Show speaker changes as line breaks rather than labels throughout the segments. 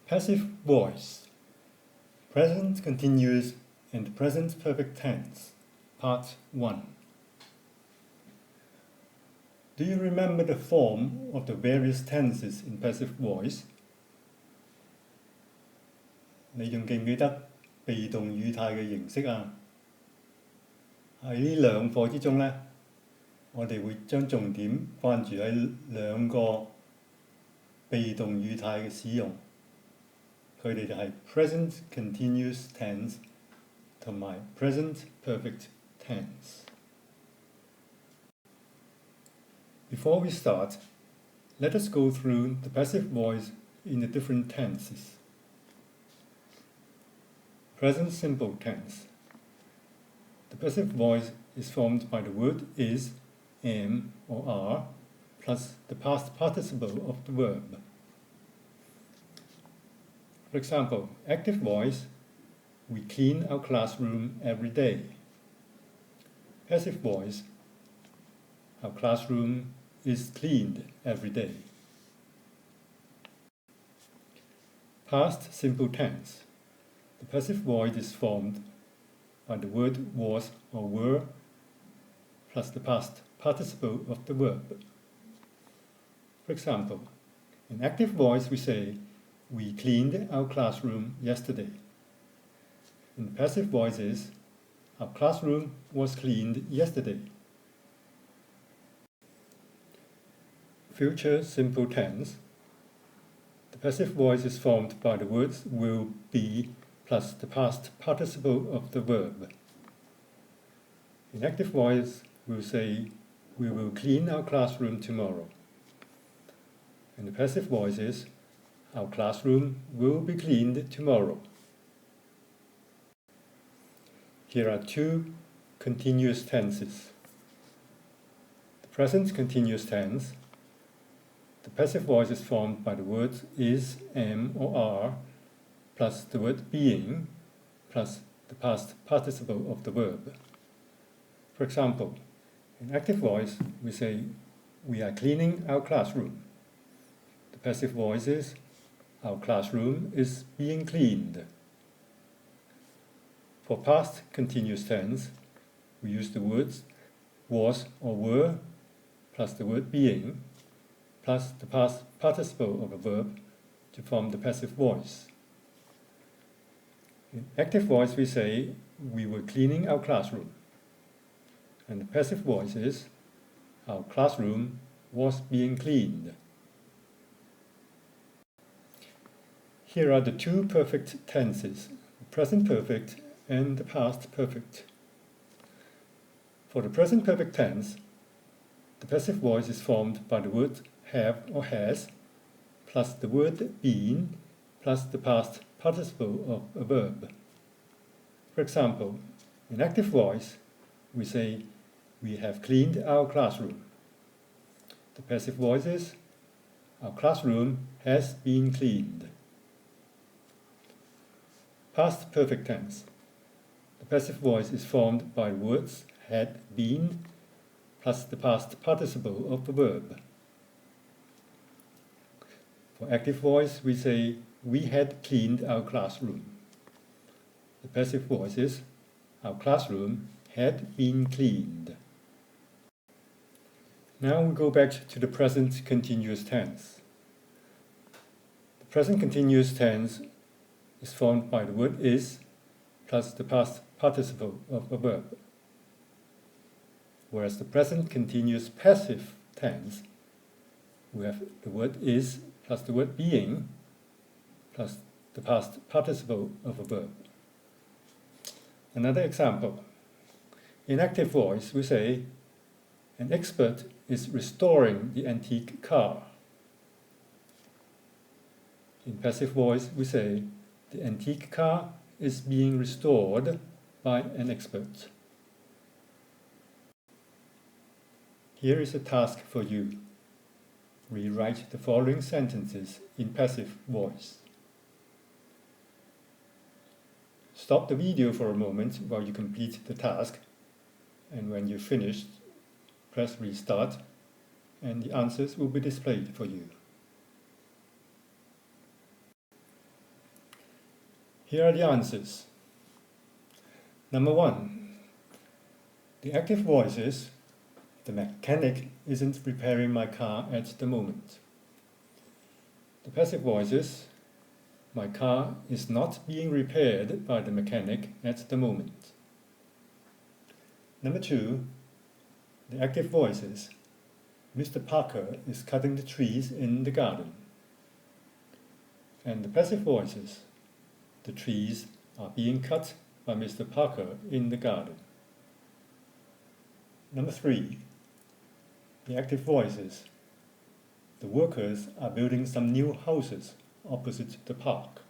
Passive voice, present continuous and present perfect tense, part 1. Do you remember the form of the various tenses in passive voice? 你仲記唔記得被動語態嘅形式啊？喺呢兩課之中呢，我哋會將重點關注喺兩個被動語態嘅使用。佢哋就係 present continuous tense 同埋 present perfect tense。Before we start, let us go through the passive voice in the different tenses. Present simple tense. The passive voice is formed by the word is, am, or are, plus the past participle of the verb. For example, active voice, we clean our classroom every day. Passive voice, our classroom is cleaned every day. Past simple tense. The passive voice is formed by the word was or were plus the past participle of the verb. For example, in active voice we say, we cleaned our classroom yesterday. In passive voices, our classroom was cleaned yesterday. Future simple tense. The passive voice is formed by the words will be plus the past participle of the verb. In active voice, we'll say, we will clean our classroom tomorrow. In the passive voices, our classroom will be cleaned tomorrow. Here are two continuous tenses. The present continuous tense. The passive voice is formed by the words is, am, or are, plus the word being, plus the past participle of the verb. For example, in active voice, we say, we are cleaning our classroom. The passive voice is, our classroom is being cleaned. For past continuous tense, we use the words was or were, plus the word being, plus the past participle of a verb to form the passive voice. In active voice we say, we were cleaning our classroom. And the passive voice is, our classroom was being cleaned. Here are the two perfect tenses, the present perfect and the past perfect. For the present perfect tense, the passive voice is formed by the word have or has, plus the word been, plus the past participle of a verb. For example, in active voice, we say, we have cleaned our classroom. The passive voice is, our classroom has been cleaned. Past perfect tense. The passive voice is formed by words had been, plus the past participle of the verb. For active voice, we say, we had cleaned our classroom. The passive voice is, our classroom had been cleaned. Now we go back to the present continuous tense. The present continuous tense is formed by the word is plus the past participle of a verb. Whereas the present continuous passive tense, we have the word is plus the word being plus the past participle of a verb. Another example. In active voice, we say, an expert is restoring the antique car. In passive voice, we say, the antique car is being restored by an expert. Here is a task for you. Rewrite the following sentences in passive voice. Stop the video for a moment while you complete the task, and when you're finished, press restart, and the answers will be displayed for you. Here are the answers. Number 1. The active voice is, the mechanic isn't repairing my car at the moment. The passive voice is, my car is not being repaired by the mechanic at the moment. Number 2. The active voice is, Mr. Parker is cutting the trees in the garden. And the passive voice is, the trees are being cut by Mr. Parker in the garden. Number 3. The active voice is, the workers are building some new houses opposite the park.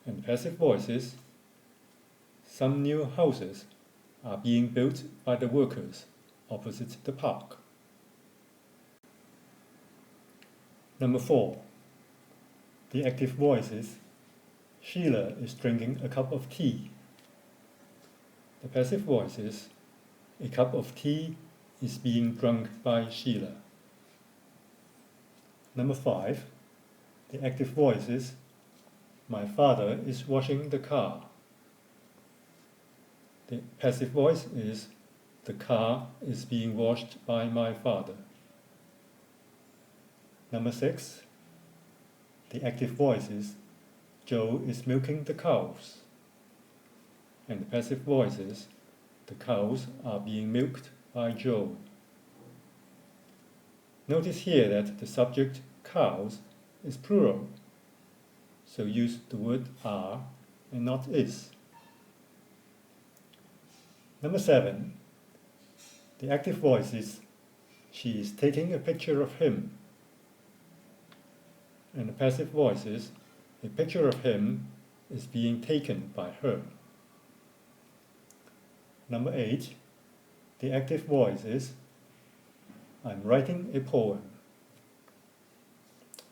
And the passive voice is, some new houses are being built by the workers opposite the park. Number 4. The active voice is, Sheila is drinking a cup of tea. The passive voice is, a cup of tea is being drunk by Sheila. Number 5. The active voice is, my father is washing the car. The passive voice is, the car is being washed by my father. Number 6. The active voice is, Joe is milking the cows. And the passive voice is, the cows are being milked by Joe. Notice here that the subject cows is plural, so use the word are and not is. Number 7. The active voice is, she is taking a picture of him. And the passive voice is, a picture of him is being taken by her. Number 8. The active voice is, I'm writing a poem.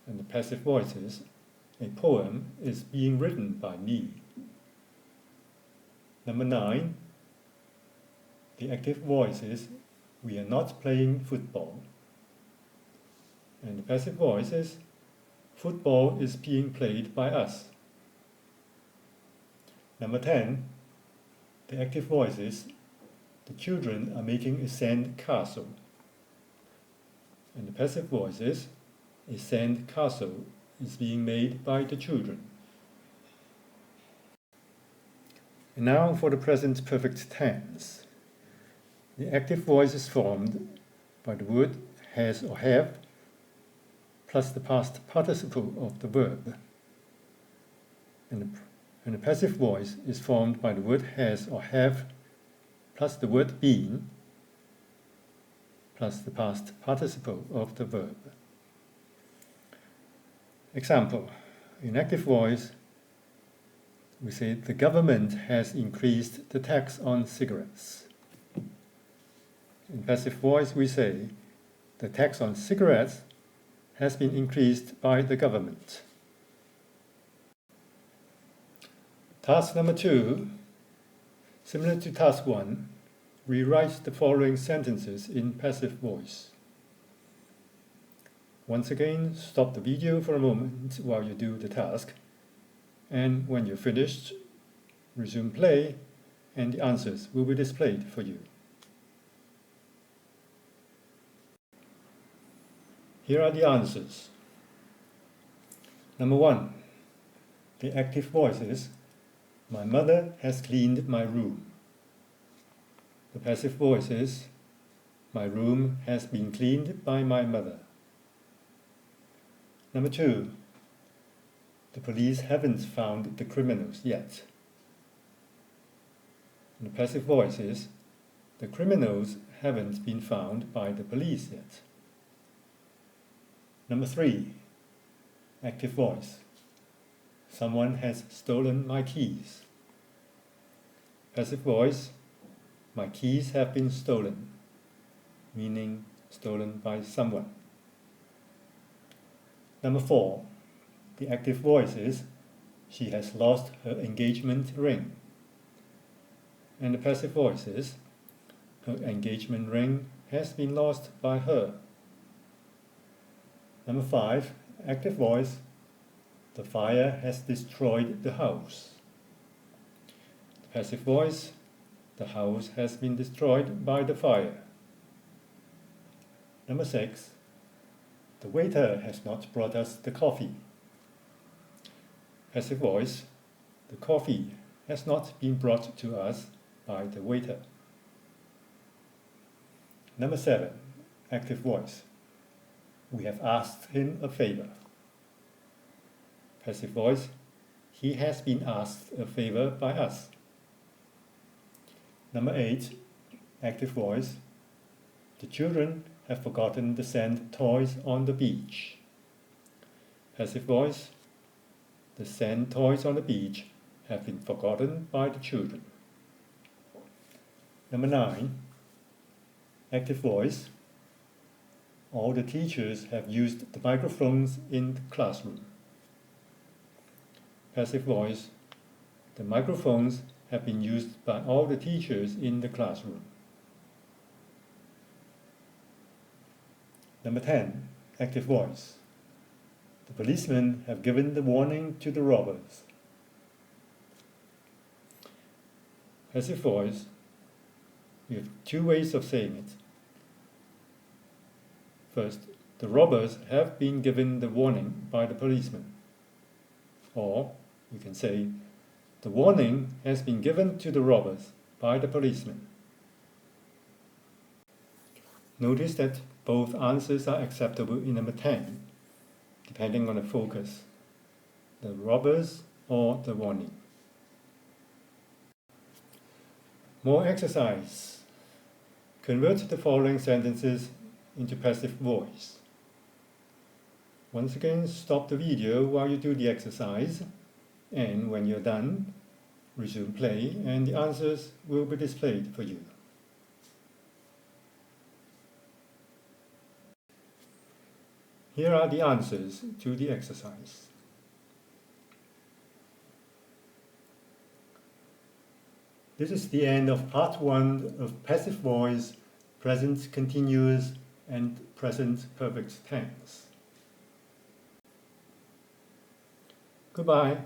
And the passive voice is, a poem is being written by me. Number 9. The active voice is, we are not playing football. And the passive voice is, football is being played by us. Number 10. The active voice is, the children are making a sand castle. And the passive voice is, a sand castle is being made by the children. And now for the present perfect tense. The active voice is formed by the word has or have plus the past participle of the verb. And the passive voice is formed by the word has or have plus the word been plus the past participle of the verb. Example, in active voice, we say the government has increased the tax on cigarettes. In passive voice, we say the tax on cigarettes has been increased by the government. Task number 2, similar to task 1, rewrite the following sentences in passive voice. Once again, stop the video for a moment while you do the task, and when you're finished, resume play, and the answers will be displayed for you. Here are the answers. Number 1. The active voice is, my mother has cleaned my room. The passive voice is, my room has been cleaned by my mother. Number 2. The police haven't found the criminals yet. And the passive voice is, the criminals haven't been found by the police yet. Number 3. Active voice. Someone has stolen my keys. Passive voice. My keys have been stolen, meaning stolen by someone. Number 4. The active voice is, she has lost her engagement ring. And the passive voice is, her engagement ring has been lost by her. Number 5. Active voice. The fire has destroyed the house. The passive voice, the house has been destroyed by the fire. Number 6, the waiter has not brought us the coffee. Passive voice, the coffee has not been brought to us by the waiter. Number 7, active voice, we have asked him a favor. Passive voice, he has been asked a favor by us. Number 8, active voice, the children have forgotten the sand toys on the beach. Passive voice, the sand toys on the beach have been forgotten by the children. Number 9, active voice, all the teachers have used the microphones in the classroom. Passive voice, the microphones have been used by all the teachers in the classroom. Number 10, active voice, the policemen have given the warning to the robbers. Passive voice, we have two ways of saying it. First, the robbers have been given the warning by the policeman. Or you can say, the warning has been given to the robbers by the policeman. Notice that both answers are acceptable in number 10, depending on the focus, the robbers or the warning. More exercise. Convert the following sentences into passive voice. Once again, stop the video while you do the exercise, and when you're done, resume play and the answers will be displayed for you. Here are the answers to the exercise. This is the end of part 1 of passive voice, present continuous and present perfect tense. Goodbye.